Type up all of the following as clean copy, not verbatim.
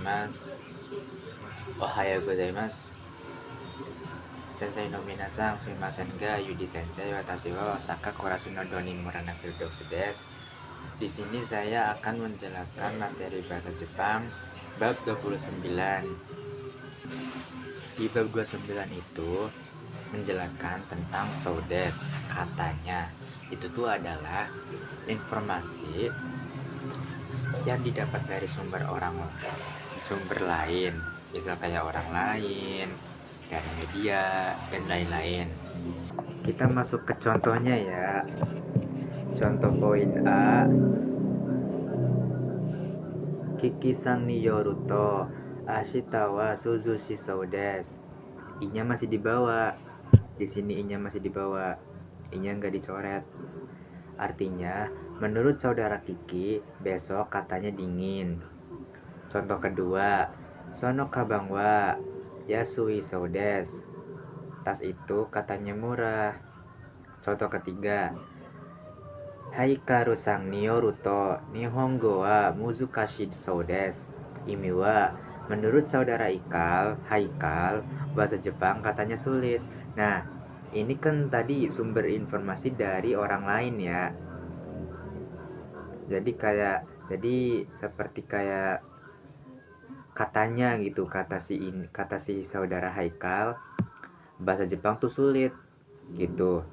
Mas. Ohayou gozaimasu. Sensei no minasan, sumimasen ga Yudi Sensei watashi wa Osaka Korasu no Donin Murana Firdausi desu. Di sini saya akan menjelaskan materi bahasa Jepang bab 29. Di bab 29 itu menjelaskan tentang so desu, katanya. Itu tuh adalah informasi yang didapat dari sumber lain, misal kayak orang lain, dari media, dan lain-lain. Kita masuk ke contohnya ya. Contoh poin A, Kiki-san ni yoru to ashita wa suzushi so desu. I-nya masih dibawa. Di sini I-nya masih dibawa. I-nya nggak dicoret. Artinya, menurut saudara Kiki, besok katanya dingin. Contoh kedua, sono kabang wa yasui so desu. Tas itu katanya murah. Contoh ketiga, Haikaru-san ni yoru to Nihongo wa muzukashi so desu. Imi wa, menurut saudara Haikal, bahasa Jepang katanya sulit. Nah, ini kan tadi sumber informasi dari orang lain ya. Jadi seperti kayak katanya gitu, kata si saudara Haikal, bahasa Jepang tuh sulit gitu.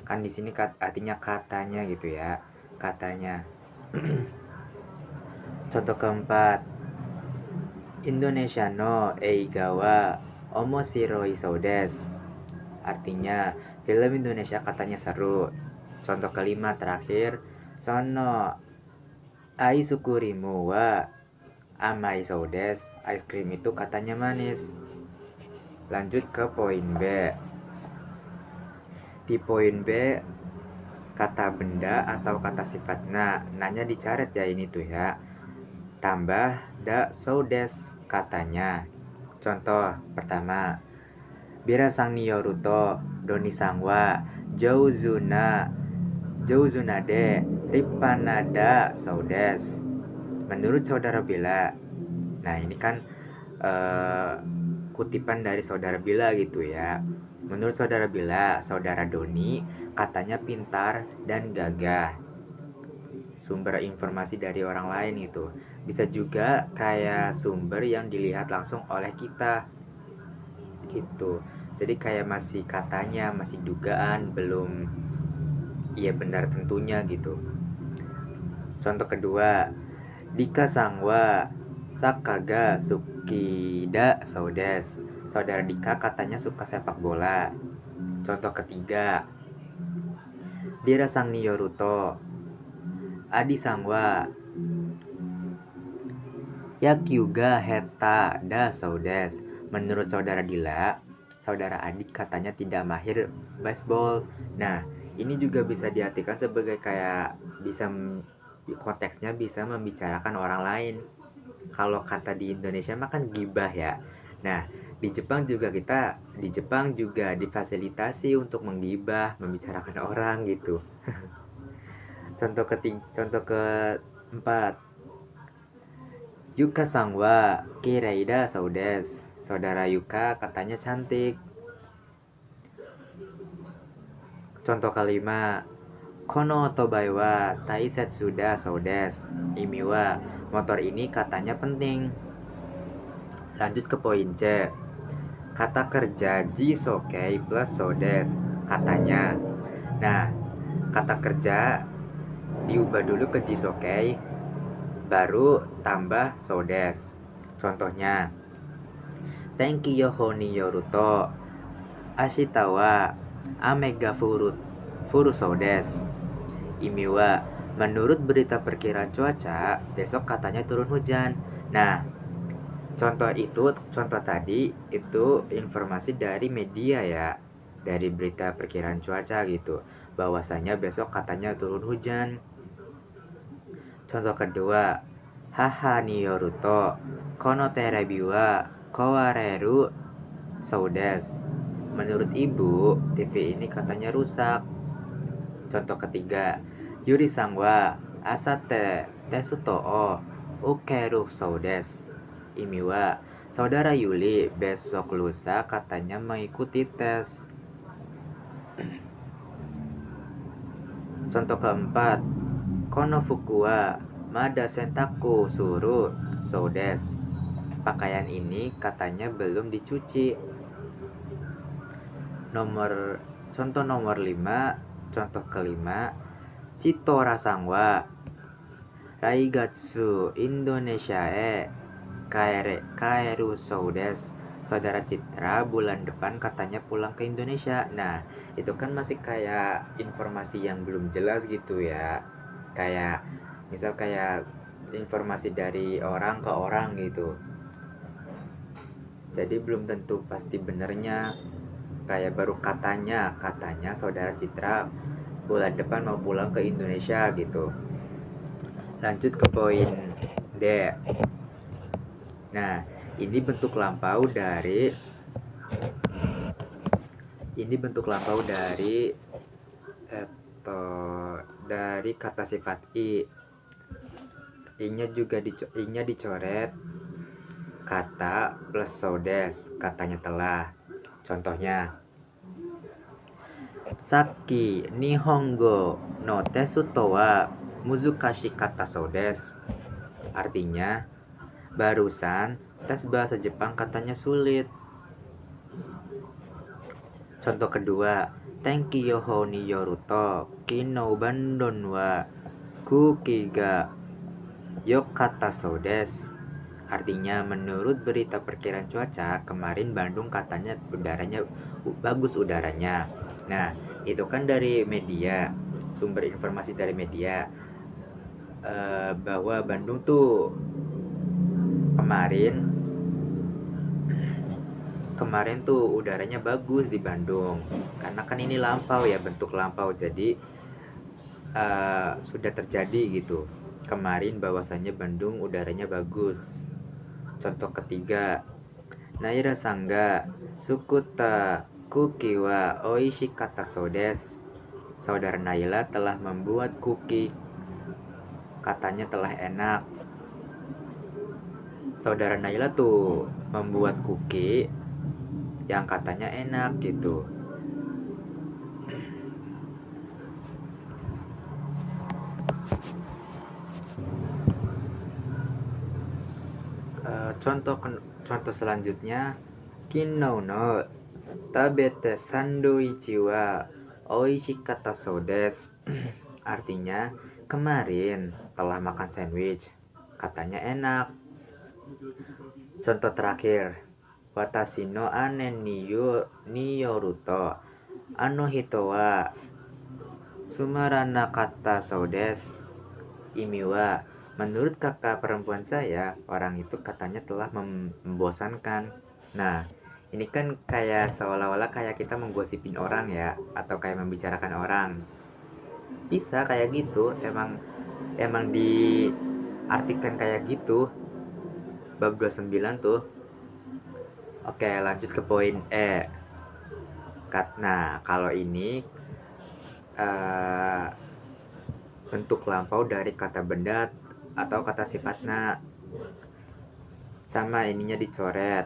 Kan di sini artinya katanya gitu ya, katanya. Contoh keempat, Indonesia no eiga wa omoshiroi so desu. Artinya, film Indonesia katanya seru. Contoh kelima terakhir, sono aisukurimu wa amai so desu. Es krim itu katanya manis. Lanjut ke poin B. Di poin B, kata benda atau kata sifat nanya dicaret ya ini tuh ya. Tambah da so desu katanya. Contoh pertama, Bira-sang ni yoru to Doni-sang wa jouzuna de rippana da so desu. Menurut saudara Bila. Nah, ini kan kutipan dari saudara Bila gitu ya. Menurut saudara Bila, saudara Doni katanya pintar dan gagah. Sumber informasi dari orang lain itu. Bisa juga kayak sumber yang dilihat langsung oleh kita gitu. Jadi kayak masih katanya, masih dugaan, belum iya benar tentunya gitu. Contoh kedua, Dika-sang wa sakaga sukida so desu. Saudara Dika katanya suka sepak bola. Contoh ketiga, Dira-sang ni yoru to Adi-sang wa yakyū ga heta da so desu. Menurut saudara Dila, saudara Adik katanya tidak mahir baseball. Nah, ini juga bisa diartikan sebagai kayak konteksnya bisa membicarakan orang lain. Kalau kata di Indonesia mah kan gibah ya. Nah, di Jepang juga difasilitasi untuk menggibah, membicarakan orang gitu. Contoh keempat, Yuka-sang wa kirei da so desu. Saudara Yuka katanya cantik. Contoh kelima, Kono otobai wa taisetsu da so desu. Imi wa, motor ini katanya penting. Lanjut ke poin C. Kata kerja jisokei plus so desu. Katanya. Nah, kata kerja diubah dulu ke jisokei, baru tambah so desu. Contohnya, Tenki yoho ni yoru to ashita wa ame ga furu so desu. Imi wa, menurut berita perkiraan cuaca, besok katanya turun hujan. Nah, contoh tadi itu informasi dari media ya, dari berita perkiraan cuaca gitu, bahwasanya besok katanya turun hujan. Contoh kedua, Haha ni yoru to kono terebi wa kawareru so desu. Menurut ibu, TV ini katanya rusak. Contoh ketiga, Yuri-sang wa asate tesu to o Okeru Saudes. Imiwa, saudara Yuli besok lusa katanya mengikuti tes. Contoh keempat, Kono Fukua Mada Sentaku Suru Saudes. Pakaian ini katanya belum dicuci. Contoh nomor 5, contoh kelima, Cito Rasangwa Raigatsu Indonesia Kaeru Saudes. Saudara Citra bulan depan katanya pulang ke Indonesia. Nah, itu kan masih kayak informasi yang belum jelas gitu ya. Kayak misal kayak informasi dari orang ke orang gitu. Jadi belum tentu pasti benernya. Kayak baru katanya saudara Citra bulan depan mau pulang ke Indonesia gitu. Lanjut ke poin D. Nah, ini bentuk lampau dari dari kata sifat i. I-nya dicoret kata plus saudes, katanya telah. Contohnya, Saki Nihongo no tesu to wa muzukashi kata saudes. Artinya, barusan tes bahasa Jepang katanya sulit. Contoh kedua, Tenki yoho ni yoruto kino bandon wa kuki ga yokata saudes. Artinya, menurut berita perkiraan cuaca, kemarin Bandung katanya bagus udaranya. Nah, itu kan dari media, sumber informasi dari media, bahwa Bandung tuh kemarin tuh udaranya bagus di Bandung. Karena kan ini lampau ya, bentuk lampau, jadi sudah terjadi gitu. Kemarin bahwasannya Bandung udaranya bagus. Contoh ketiga, Naira Sangga Sukuta Kuki wa Oishi kata saudes. Saudara Naila telah membuat kuki, katanya telah enak. Saudara Naila tuh membuat kuki yang katanya enak gitu. Contoh selanjutnya, Kinno no tabete sandwichi wa oishikata saudes. Artinya, kemarin telah makan sandwich, katanya enak. Contoh terakhir, Watashi no ane ni yoruto ano hito wa sumarana kata saudes. Imiwa, menurut kakak perempuan saya, orang itu katanya telah membosankan. Nah, ini kan kayak seolah-olah kayak kita menggosipin orang ya, atau kayak membicarakan orang. Bisa kayak gitu, emang diartikan kayak gitu. Bab 29 tuh. Oke, lanjut ke poin E. Nah, kalau ini bentuk lampau dari kata benda atau kata sifatnya, sama ininya dicoret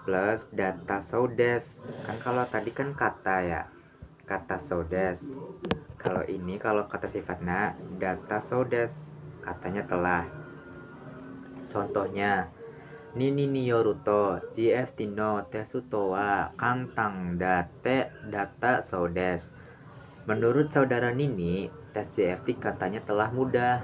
plus data saudes. Kan kalau tadi kan kata ya, kata saudes. Kalau kata sifatnya data saudes, katanya telah. Contohnya, Nini ni yoruto GFT no tesuto wa kantang data saudes. Menurut saudara Nini, tes GFT katanya telah mudah.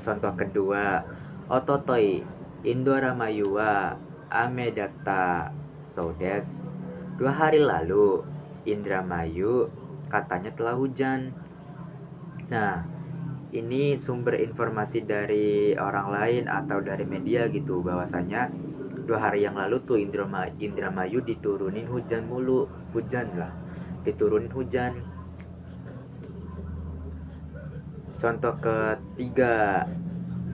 Contoh kedua, Ototoi Indoraamayu wa ame data saudes. 2 hari lalu Indramayu katanya telah hujan. Nah, ini sumber informasi dari orang lain atau dari media gitu, bahwasanya 2 hari yang lalu tuh Indramayu diturunin hujan mulu. Diturunin hujan. Contoh ketiga,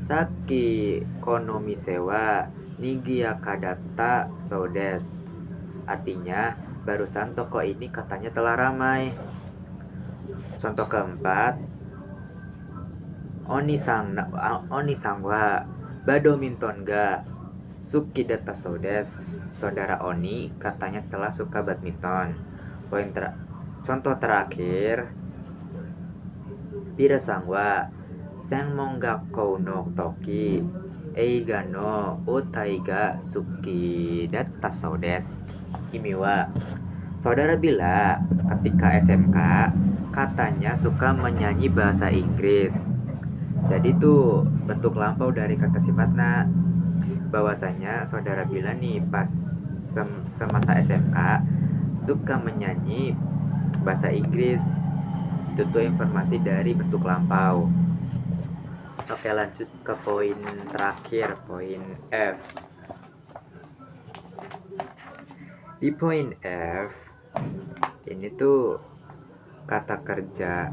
Saki konomise wa nigiyaka data saudes. Artinya, barusan toko ini katanya telah ramai. Contoh keempat, Oni sang wa badminton ga suki data sodes. Saudara Oni katanya telah suka badminton. Contoh terakhir, Pira sang wa Sang mongga no toki eiga no utaiga suki data sodes. Imiwa, saudara Bila ketika SMK katanya suka menyanyi bahasa Inggris. Jadi tuh bentuk lampau dari kata sifatna. Bahwasanya saudara Bila nih pas semasa SMK suka menyanyi bahasa Inggris. Itu tuh informasi dari bentuk lampau. Oke, lanjut ke poin terakhir, poin F. Di poin F ini tuh kata kerja.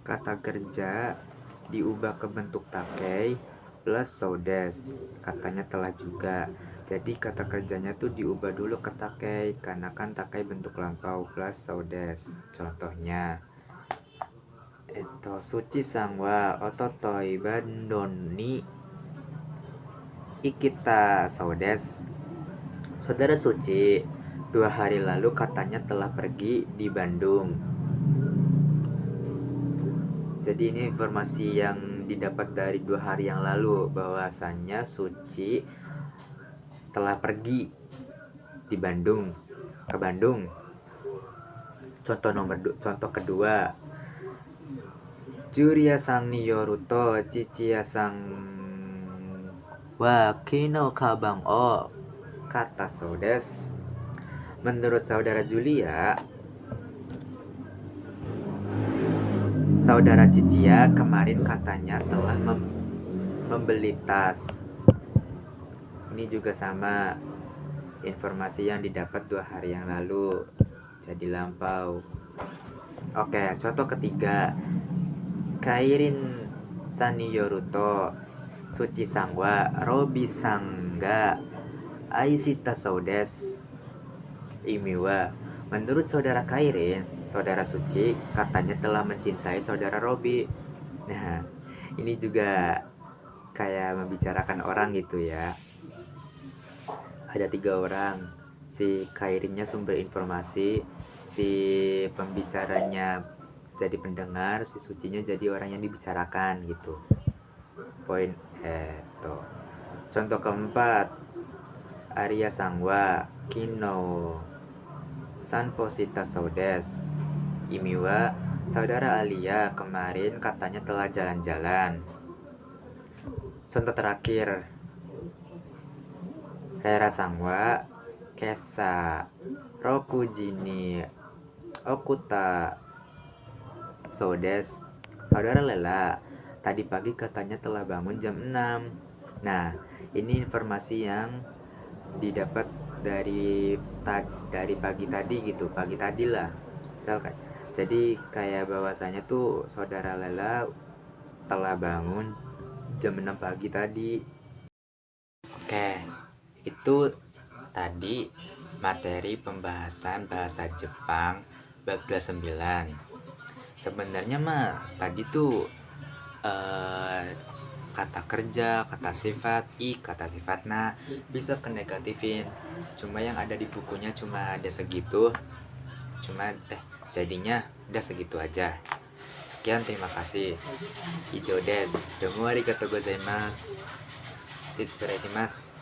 Kata kerja diubah ke bentuk takai plus sodes. Katanya telah juga. Jadi kata kerjanya tuh diubah dulu ke takai, karena kan takai bentuk lampau plus sodes. Contohnya, suci sangwa ototoi bandoni ikita sodes. Saudara Suci 2 hari lalu katanya telah pergi di Bandung. Jadi ini informasi yang didapat dari 2 hari yang lalu, bahwasannya Suci telah pergi di Bandung, ke Bandung. Contoh kedua, Juria sang niyoruto Cicia sang wa kino kabang o kata sodes. Menurut saudara Julia, saudara Cicia kemarin katanya telah membeli tas. Ini juga sama, informasi yang didapat 2 hari yang lalu, jadi lampau. Oke, contoh ketiga, Kairin Saniyoruto Suci Sangwa Robi Sangga Aisita Sodes. Imiwa, menurut saudara Kairin, saudara Suci katanya telah mencintai saudara Robi. Nah, ini juga kayak membicarakan orang gitu ya. Ada 3 orang, si Kairinnya sumber informasi, si pembicaranya jadi pendengar, si Sucinya jadi orang yang dibicarakan gitu. Poin Contoh keempat, Arya Sangwa Kino Sanposita Sodes. Imiwa, saudara Alia kemarin katanya telah jalan-jalan. Contoh terakhir, Rera Sangwa Kesa Rokujini Okuta Sodes. Saudara Lela tadi pagi katanya telah bangun jam 6. Nah, ini informasi yang didapat dari pagi tadi gitu, pagi tadi lah misalkan. Jadi kayak bahwasanya tuh saudara Lela telah bangun jam 6 pagi tadi. Oke, itu tadi materi pembahasan bahasa Jepang bab 29. Sebenarnya mah tadi tuh kata kerja, kata sifat, kata sifatna bisa ke negatifin. Cuma yang ada di bukunya cuma ada segitu. Jadinya udah segitu aja. Sekian, terima kasih. Ijo desu. Domo arigatou gozaimasu. Shitsurei shimasu.